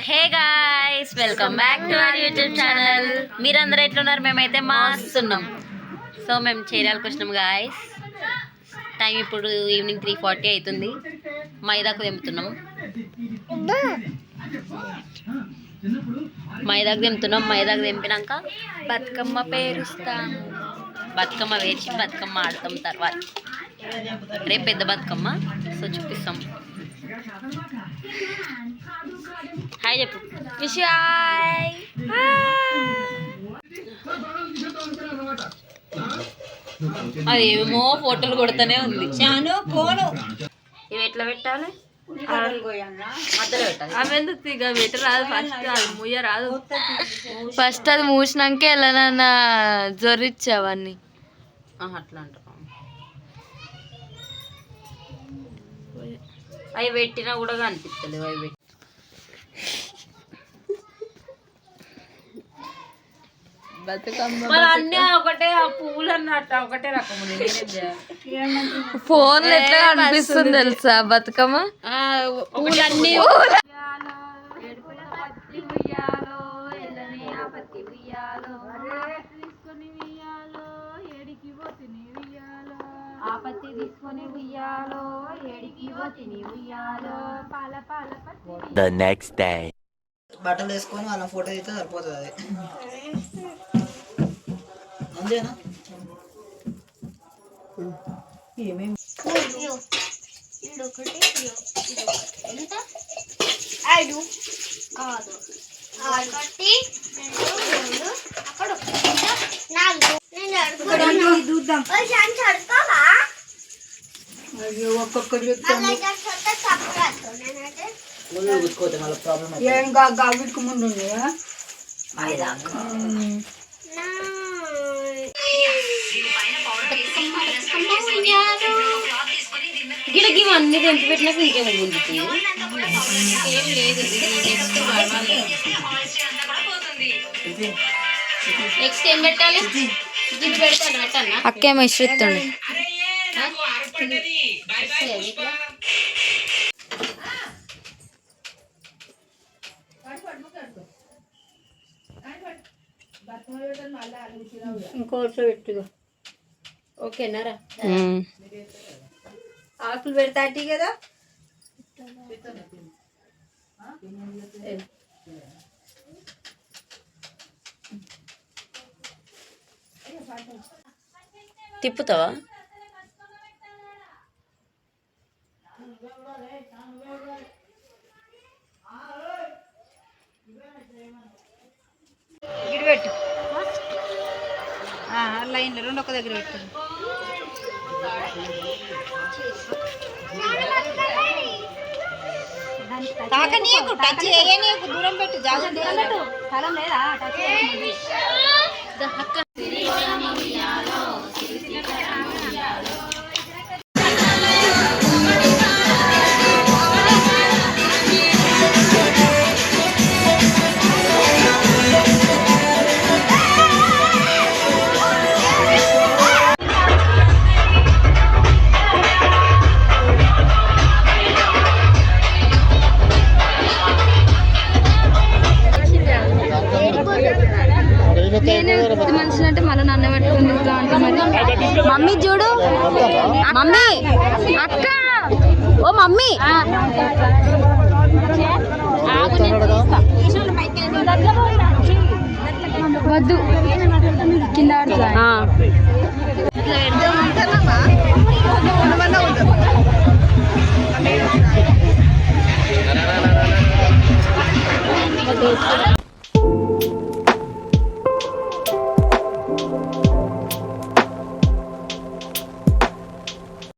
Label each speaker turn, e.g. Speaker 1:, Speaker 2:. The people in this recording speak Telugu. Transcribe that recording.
Speaker 1: Hey guys, welcome back to our YouTube channel. మీరందరూ ఎట్లున్నారు? మేమైతే మాస్తున్నాం. సో మేము చీరాలకు వచ్చినాం గాయ్స్. టైం ఇప్పుడు ఈవినింగ్ 3:40 అవుతుంది. మైదాకు తెంపుతున్నాం. మైదాకు తెంపినాక బతుకమ్మ పేరుస్తాం. బతుకమ్మ వేసి బతుకమ్మ ఆడతాం. తర్వాత రేపు పెద్ద బతుకమ్మ, సో చూపిస్తాం. హాయ్ చెప్పు విషయాయ్. అదేమో ఫోటోలు కొడుతూనే ఉంది. ఇవి ఎట్లా పెట్టాలి? అవి ఎందుకు ఇక పెట్టరాదు. ఫస్ట్ అది ముయ్య రాదు. ఫస్ట్ అది మూసినాకే వెళ్ళనన్నా జొర్రిచ్చావన్నీ. అట్లా అంటారు. అవి పెట్టినా కూడా కనిపిస్తలేవు. అవి పెట్టి అన్నీ ఒకటే, ఆ పువ్వులు అన్నట్టు ఒకటే రకం. ఫోన్ ఎట్లా కనిపిస్తుంది తెలుసా బతుకమ్మ? అన్ని
Speaker 2: The next day.
Speaker 3: బట్టలు వేసుకొని వాళ్ళ ఫోటో అయితే సరిపోతుంది. అది అంతేనా? ఏమేమి ఒక్కొక్కటి గావిడికి ముందు
Speaker 1: గిడకి అన్ని తెంపి పెట్టినాక ఇంకేమో గుంజుతుంది. ఏం లేదు. నెక్స్ట్ ఏం పెట్టాలి? గిన్నె పెడతాను. పెట్టాను అక్కేమో ఇష్టండి.
Speaker 3: ఇంకోటి పెట్టుగా. ఓకేనారా? ఆకులు పెడతాటి కదా.
Speaker 1: తిప్పుతావా?
Speaker 3: గిడి పెట్టు. లైన్లో రెండు ఒక దగ్గర పెట్టు. తాకనీయకు, టచ్ చేయనీయకు, దూరం పెట్టు. జాగ్రత్త. స్థలం లేదా? టచ్
Speaker 1: మనుషులు అంటే మళ్ళీ నన్ను పెట్టుకుని మమ్మీ చూడు. మమ్మీ అక్క, ఓ మమ్మీ వద్దు కింద